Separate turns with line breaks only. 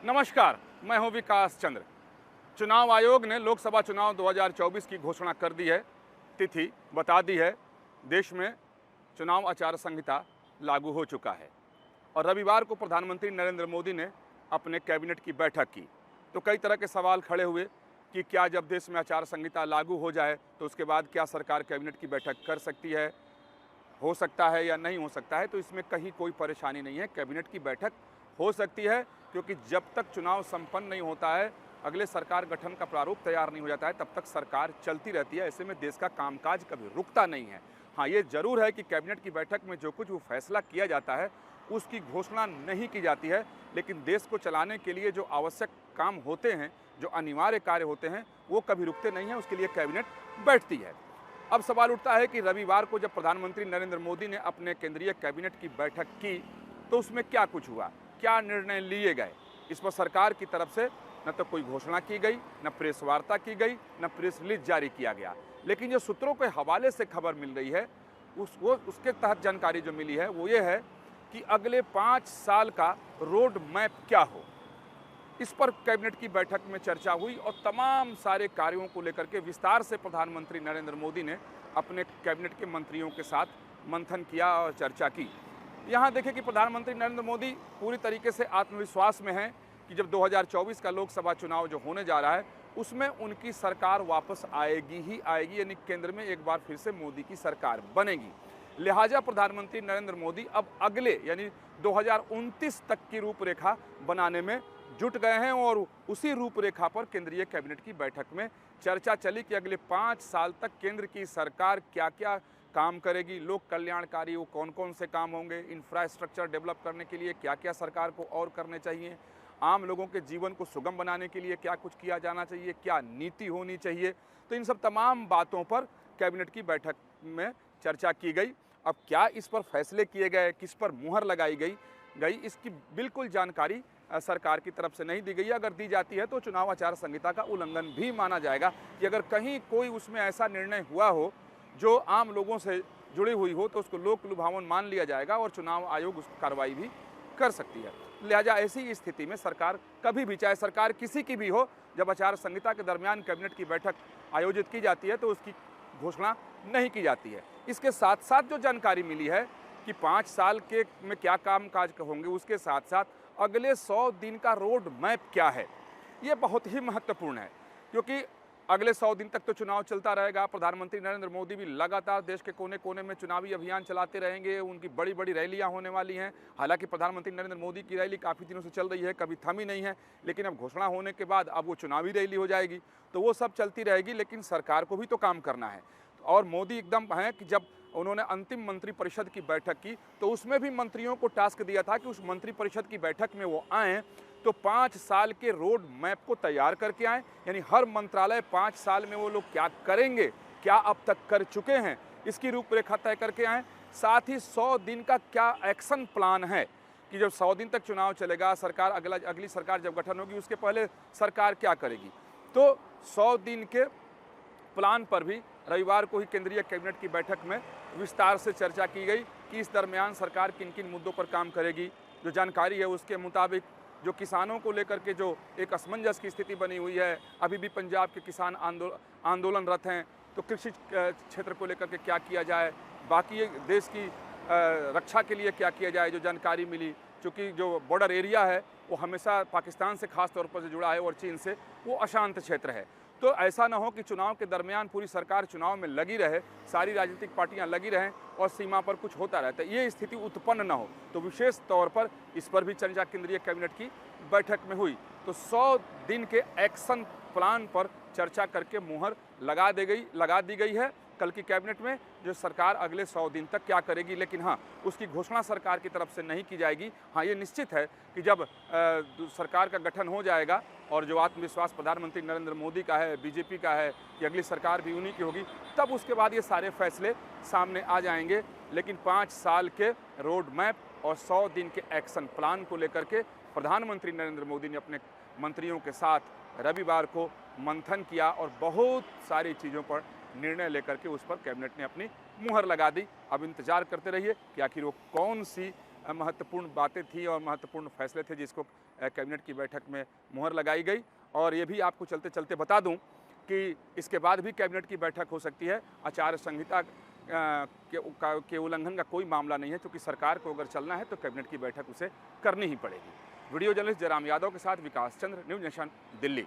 नमस्कार, मैं हूं विकास चंद्र। चुनाव आयोग ने लोकसभा चुनाव 2024 की घोषणा कर दी है, तिथि बता दी है। देश में चुनाव आचार संहिता लागू हो चुका है और रविवार को प्रधानमंत्री नरेंद्र मोदी ने अपने कैबिनेट की बैठक की। तो कई तरह के सवाल खड़े हुए कि क्या जब देश में आचार संहिता लागू हो जाए तो उसके बाद क्या सरकार कैबिनेट की बैठक कर सकती है, हो सकता है या नहीं हो सकता है। तो इसमें कहीं कोई परेशानी नहीं है, कैबिनेट की बैठक हो सकती है, क्योंकि जब तक चुनाव संपन्न नहीं होता है, अगले सरकार गठन का प्रारूप तैयार नहीं हो जाता है, तब तक सरकार चलती रहती है। ऐसे में देश का कामकाज कभी रुकता नहीं है। हाँ, ये जरूर है कि कैबिनेट की बैठक में जो कुछ वो फैसला किया जाता है उसकी घोषणा नहीं की जाती है, लेकिन देश को चलाने के लिए जो आवश्यक काम होते हैं, जो अनिवार्य कार्य होते हैं, वो कभी रुकते नहीं हैं। उसके लिए कैबिनेट बैठती है। अब सवाल उठता है कि रविवार को जब प्रधानमंत्री नरेंद्र मोदी ने अपने केंद्रीय कैबिनेट की बैठक की तो उसमें क्या कुछ हुआ, क्या निर्णय लिए गए। इस पर सरकार की तरफ से न तो कोई घोषणा की गई, न प्रेस वार्ता की गई, न प्रेस रिलीज जारी किया गया। लेकिन जो सूत्रों के हवाले से खबर मिल रही है उसके तहत जानकारी जो मिली है वो ये है कि अगले 5 साल का रोड मैप क्या हो, इस पर कैबिनेट की बैठक में चर्चा हुई और तमाम सारे कार्यों को लेकर के विस्तार से प्रधानमंत्री नरेंद्र मोदी ने अपने कैबिनेट के मंत्रियों के साथ मंथन किया और चर्चा की। यहाँ देखें कि प्रधानमंत्री नरेंद्र मोदी पूरी तरीके से आत्मविश्वास में हैं कि जब 2024 का लोकसभा चुनाव जो होने जा रहा है उसमें उनकी सरकार वापस आएगी ही आएगी, यानी केंद्र में एक बार फिर से मोदी की सरकार बनेगी। लिहाजा प्रधानमंत्री नरेंद्र मोदी अब अगले यानी 2029 तक की रूपरेखा बनाने में जुट गए हैं और उसी रूपरेखा पर केंद्रीय कैबिनेट की बैठक में चर्चा चली कि अगले 5 साल तक केंद्र की सरकार क्या क्या काम करेगी, लोक कल्याणकारी वो कौन कौन से काम होंगे, इंफ्रास्ट्रक्चर डेवलप करने के लिए क्या क्या सरकार को और करने चाहिए, आम लोगों के जीवन को सुगम बनाने के लिए क्या कुछ किया जाना चाहिए, क्या नीति होनी चाहिए। तो इन सब तमाम बातों पर कैबिनेट की बैठक में चर्चा की गई। अब क्या इस पर फैसले किए गए, किस पर मुहर लगाई गई इसकी बिल्कुल जानकारी सरकार की तरफ से नहीं दी गई है। अगर दी जाती है तो चुनाव आचार संहिता का उल्लंघन भी माना जाएगा कि अगर कहीं कोई उसमें ऐसा निर्णय हुआ हो जो आम लोगों से जुड़ी हुई हो तो उसको लोक लुभावन मान लिया जाएगा और चुनाव आयोग उस कार्रवाई भी कर सकती है। लिहाजा ऐसी स्थिति में सरकार कभी भी, चाहे सरकार किसी की भी हो, जब आचार संहिता के दरमियान कैबिनेट की बैठक आयोजित की जाती है तो उसकी घोषणा नहीं की जाती है। इसके साथ साथ जो जानकारी मिली है कि 5 साल के में क्या काम काज होंगे, उसके साथ साथ अगले 100 दिन का रोड मैप क्या है, ये बहुत ही महत्वपूर्ण है, क्योंकि अगले 100 दिन तक तो चुनाव चलता रहेगा। प्रधानमंत्री नरेंद्र मोदी भी लगातार देश के कोने कोने में चुनावी अभियान चलाते रहेंगे। उनकी बड़ी बड़ी रैलियां होने वाली हैं। हालांकि प्रधानमंत्री नरेंद्र मोदी की रैली काफ़ी दिनों से चल रही है, कभी थमी नहीं है, लेकिन अब घोषणा होने के बाद अब वो चुनावी रैली हो जाएगी, तो वो सब चलती रहेगी। लेकिन सरकार को भी तो काम करना है और मोदी एकदम हैं कि जब उन्होंने अंतिम मंत्रिपरिषद की बैठक की तो उसमें भी मंत्रियों को टास्क दिया था कि उस मंत्रिपरिषद की बैठक में वो आएँ तो 5 साल के रोड मैप को तैयार करके आएँ, यानी हर मंत्रालय 5 साल में वो लोग क्या करेंगे, क्या अब तक कर चुके हैं, इसकी रूपरेखा तय करके आएँ। साथ ही 100 दिन का क्या एक्शन प्लान है कि जब 100 दिन तक चुनाव चलेगा, सरकार अगली सरकार जब गठन होगी उसके पहले सरकार क्या करेगी। तो 100 दिन के प्लान पर भी रविवार को ही केंद्रीय कैबिनेट की बैठक में विस्तार से चर्चा की गई कि इस दरमियान सरकार किन किन मुद्दों पर काम करेगी। जो जानकारी है उसके मुताबिक जो किसानों को लेकर के जो एक असमंजस की स्थिति बनी हुई है, अभी भी पंजाब के किसान आंदोलनरत हैं, तो कृषि क्षेत्र को लेकर के क्या किया जाए, बाकी देश की रक्षा के लिए क्या किया जाए। जो जानकारी मिली, चूँकि जो बॉर्डर एरिया है वो हमेशा पाकिस्तान से खास तौर पर जुड़ा है और चीन से, वो अशांत क्षेत्र है। तो ऐसा ना हो कि चुनाव के दरमियान पूरी सरकार चुनाव में लगी रहे, सारी राजनीतिक पार्टियां लगी रहें और सीमा पर कुछ होता रहता है, ये स्थिति उत्पन्न ना हो। तो विशेष तौर पर इस पर भी चर्चा केंद्रीय कैबिनेट की बैठक में हुई। तो 100 दिन के एक्शन प्लान पर चर्चा करके मुहर लगा दी गई है कल की कैबिनेट में, जो सरकार अगले 100 दिन तक क्या करेगी। लेकिन हाँ, उसकी घोषणा सरकार की तरफ से नहीं की जाएगी। हाँ, ये निश्चित है कि जब सरकार का गठन हो जाएगा और जो आत्मविश्वास प्रधानमंत्री नरेंद्र मोदी का है, बीजेपी का है कि अगली सरकार भी उन्हीं की होगी, तब उसके बाद ये सारे फैसले सामने आ जाएंगे। लेकिन 5 साल के रोड मैप और 100 दिन के एक्शन प्लान को लेकर के प्रधानमंत्री नरेंद्र मोदी ने अपने मंत्रियों के साथ रविवार को मंथन किया और बहुत सारी चीज़ों पर निर्णय लेकर के उस पर कैबिनेट ने अपनी मुहर लगा दी। अब इंतजार करते रहिए कि आखिर वो कौन सी महत्वपूर्ण बातें थी और महत्वपूर्ण फैसले थे जिसको कैबिनेट की बैठक में मुहर लगाई गई। और ये भी आपको चलते चलते बता दूं कि इसके बाद भी कैबिनेट की बैठक हो सकती है। आचार संहिता के उल्लंघन का कोई मामला नहीं है, क्योंकि सरकार को अगर चलना है तो कैबिनेट की बैठक उसे करनी ही पड़ेगी। वीडियो जर्नलिस्ट जयराम यादव के साथ विकास चंद्र, न्यूज़ नेशन, दिल्ली।